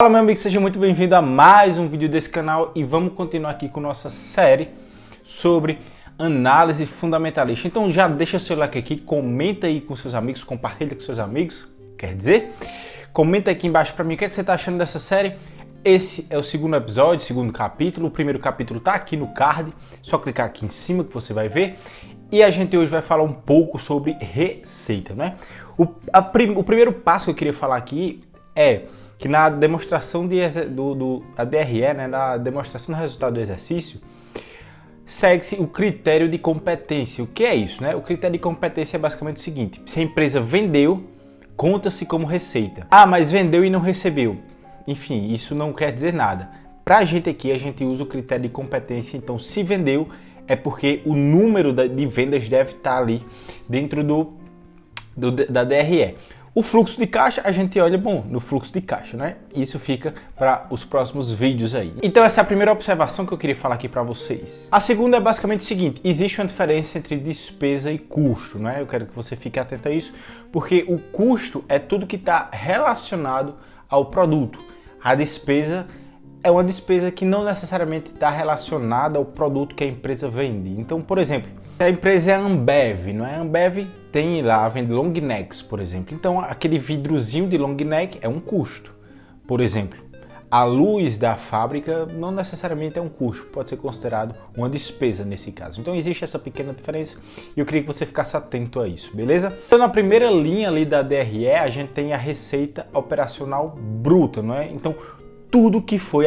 Fala meu amigo, seja muito bem-vindo a mais um vídeo desse canal e vamos continuar aqui com nossa série sobre análise fundamentalista. Então já deixa seu like aqui, comenta aí com seus amigos, compartilha com seus amigos, quer dizer, comenta aqui embaixo para mim o que você está achando dessa série. Esse é o segundo episódio, segundo capítulo, o primeiro capítulo está aqui no card, só clicar aqui em cima que você vai ver. E a gente hoje vai falar um pouco sobre receita, né? O primeiro passo que eu queria falar aqui é que na demonstração a DRE, né, na demonstração do resultado do exercício, segue-se o critério de competência. O que é isso, né? O critério de competência é basicamente o seguinte: se a empresa vendeu, conta-se como receita. Ah, mas vendeu e não recebeu. Enfim, isso não quer dizer nada. Para a gente aqui, a gente usa o critério de competência. Então, se vendeu, é porque o número de vendas deve estar ali dentro da DRE. O fluxo de caixa, a gente olha, no fluxo de caixa, né? Isso fica para os próximos vídeos aí. Então essa é a primeira observação que eu queria falar aqui para vocês. A segunda é basicamente o seguinte: existe uma diferença entre despesa e custo, né? Eu quero que você fique atento a isso, porque o custo é tudo que está relacionado ao produto. A despesa é uma despesa que não necessariamente está relacionada ao produto que a empresa vende. Então, por exemplo, se a empresa é a Ambev, não é? A Ambev tem lá, vende long necks, por exemplo. Então, aquele vidrozinho de long neck é um custo. Por exemplo, a luz da fábrica não necessariamente é um custo, pode ser considerado uma despesa nesse caso. Então, existe essa pequena diferença e eu queria que você ficasse atento a isso, beleza? Então, na primeira linha ali da DRE, a gente tem a receita operacional bruta, não é? Então,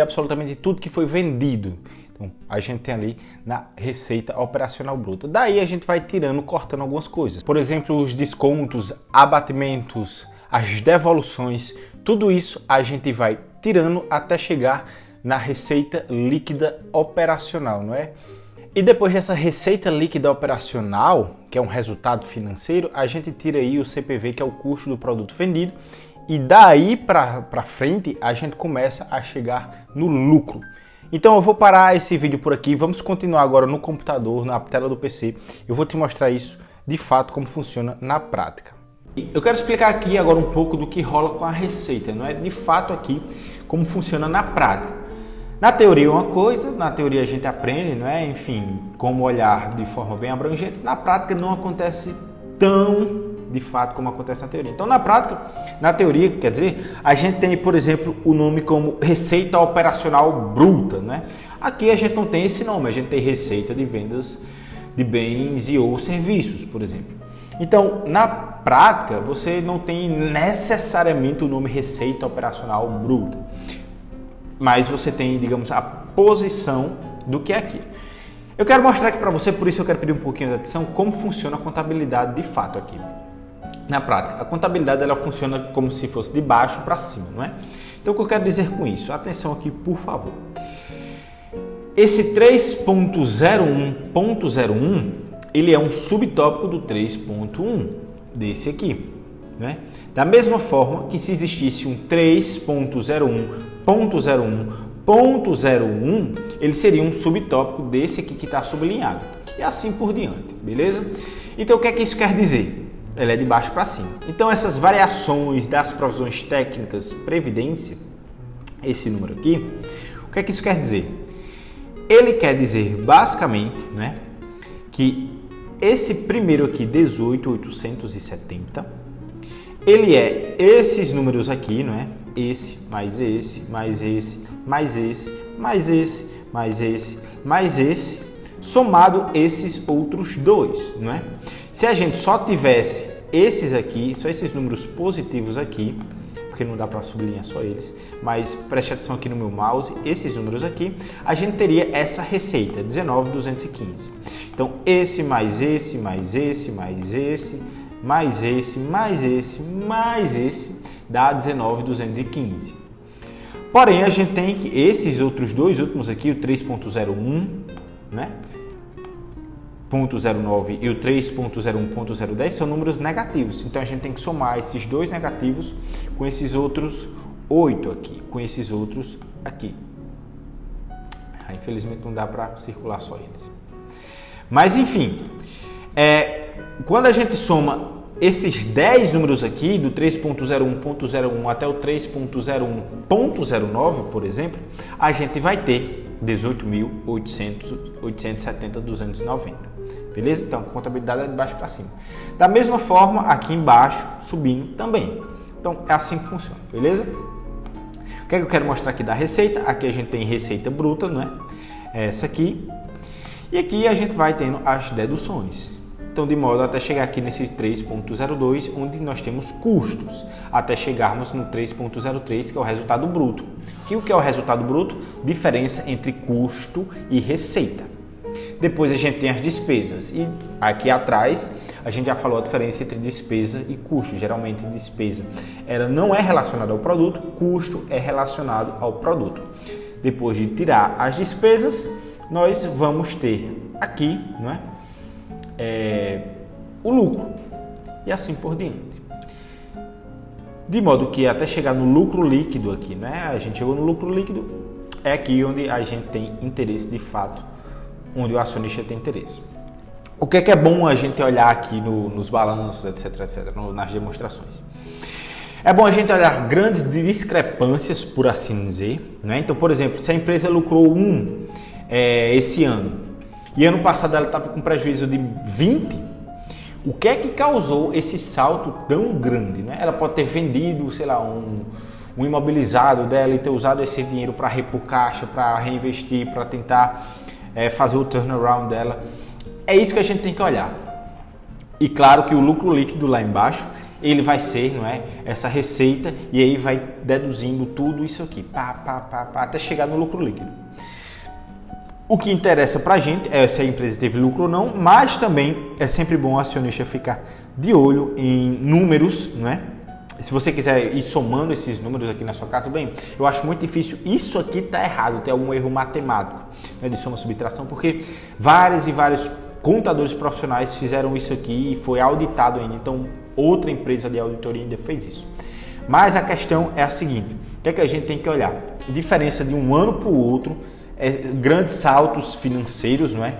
absolutamente tudo que foi vendido. Então, a gente tem ali na receita operacional bruta. Daí a gente vai tirando, cortando algumas coisas. Por exemplo, os descontos, abatimentos, as devoluções, tudo isso a gente vai tirando até chegar na receita líquida operacional, não é? E depois dessa receita líquida operacional, que é um resultado financeiro, a gente tira aí o CPV, que é o custo do produto vendido. E daí para frente a gente começa a chegar no lucro. Então eu vou parar esse vídeo por aqui, vamos continuar agora no computador, na tela do PC. Eu vou te mostrar isso de fato, como funciona na prática. Eu quero explicar aqui agora um pouco do que rola com a receita, não é? De fato aqui, como funciona na prática. Na teoria é uma coisa, na teoria a gente aprende, não é? Enfim, como olhar de forma bem abrangente. Na prática não acontece tão de fato como acontece na teoria. Então, na prática, na teoria, quer dizer, a gente tem, por exemplo, o nome como receita operacional bruta, né? Aqui a gente não tem esse nome, a gente tem receita de vendas de bens e ou serviços, por exemplo. Então, na prática, você não tem necessariamente o nome receita operacional bruta, mas você tem, digamos, a posição do que é aquilo. Eu quero mostrar aqui para você, por isso eu quero pedir um pouquinho de atenção, como funciona a contabilidade de fato aqui. Na prática, a contabilidade ela funciona como se fosse de baixo para cima, não é? Então, o que eu quero dizer com isso? Atenção aqui, por favor. Esse 3.01.01, ele é um subtópico do 3.1, desse aqui, né? Da mesma forma que se existisse um 3.01.01.01, ele seria um subtópico desse aqui que está sublinhado. E assim por diante, beleza? Então, o que é que isso quer dizer? Ela é de baixo para cima. Então, essas variações das provisões técnicas previdência, esse número aqui, o que é que isso quer dizer? Ele quer dizer, basicamente, né, que esse primeiro aqui, 18.870, ele é esses números aqui, não é? Esse, mais esse, mais esse, mais esse, mais esse, mais esse, mais esse, somado esses outros dois, não é? Se a gente só tivesse esses aqui, só esses números positivos aqui, porque não dá para sublinhar só eles, mas preste atenção aqui no meu mouse, esses números aqui, a gente teria essa receita, 19.215. Então, esse mais esse, mais esse, mais esse, mais esse, mais esse, mais esse, dá 19.215. Porém, a gente tem que esses outros dois últimos aqui, o 3.01, né? 0.09 e o 3.01.010 são números negativos. Então a gente tem que somar esses dois negativos com esses outros 8 aqui, com esses outros aqui. Infelizmente não dá para circular só eles. Mas enfim, quando a gente soma esses 10 números aqui, do 3.01.01 até o 3.01.09, por exemplo, a gente vai ter 18.870.290. Beleza? Então, contabilidade é de baixo para cima. Da mesma forma, aqui embaixo, subindo também. Então, é assim que funciona, beleza? O que é que eu quero mostrar aqui da receita? Aqui a gente tem receita bruta, né? Essa aqui. E aqui a gente vai tendo as deduções. Então, de modo até chegar aqui nesse 3.02, onde nós temos custos, até chegarmos no 3.03, que é o resultado bruto. O que é o resultado bruto? Diferença entre custo e receita. Depois a gente tem as despesas. E aqui atrás, a gente já falou a diferença entre despesa e custo. Geralmente, despesa ela não é relacionada ao produto, custo é relacionado ao produto. Depois de tirar as despesas, nós vamos ter aqui, não é? O lucro e assim por diante. De modo que até chegar no lucro líquido aqui, né? A gente chegou no lucro líquido, é aqui onde a gente tem interesse de fato, onde o acionista tem interesse. O que é bom a gente olhar aqui nos balanços, etc, nas demonstrações? É bom a gente olhar grandes discrepâncias, por assim dizer, né? Então, por exemplo, se a empresa lucrou esse ano, e ano passado ela estava com prejuízo de 20, o que é que causou esse salto tão grande, né? Ela pode ter vendido, sei lá, um imobilizado dela e ter usado esse dinheiro para repor caixa, para reinvestir, para tentar fazer o turnaround dela. É isso que a gente tem que olhar. E claro que o lucro líquido lá embaixo, ele vai ser, não é, essa receita, e aí vai deduzindo tudo isso aqui, até chegar no lucro líquido. O que interessa para a gente é se a empresa teve lucro ou não, mas também é sempre bom o acionista ficar de olho em números, né? Se você quiser ir somando esses números aqui na sua casa, bem, eu acho muito difícil, isso aqui está errado, tem algum erro matemático, né, de soma e subtração, porque vários e vários contadores profissionais fizeram isso aqui e foi auditado ainda, então outra empresa de auditoria ainda fez isso. Mas a questão é a seguinte, o que é que a gente tem que olhar? Diferença de um ano para o outro, grandes saltos financeiros, não é?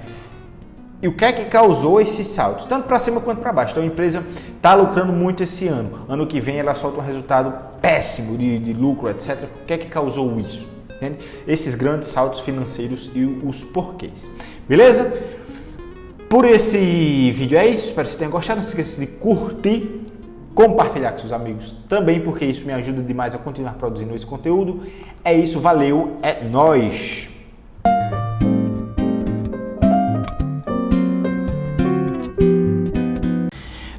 E o que é que causou esses saltos? Tanto para cima quanto para baixo. Então a empresa está lucrando muito esse ano. Ano que vem ela solta um resultado péssimo de lucro, etc. O que é que causou isso? Entende? Esses grandes saltos financeiros e os porquês. Beleza? Por esse vídeo é isso. Espero que você tenha gostado. Não se esqueça de curtir, compartilhar com seus amigos também, porque isso me ajuda demais a continuar produzindo esse conteúdo. É isso, valeu, é nóis!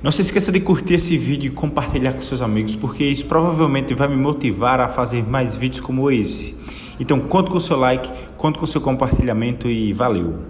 Não se esqueça de curtir esse vídeo e compartilhar com seus amigos, porque isso provavelmente vai me motivar a fazer mais vídeos como esse. Então, conto com o seu like, conto com o seu compartilhamento e valeu!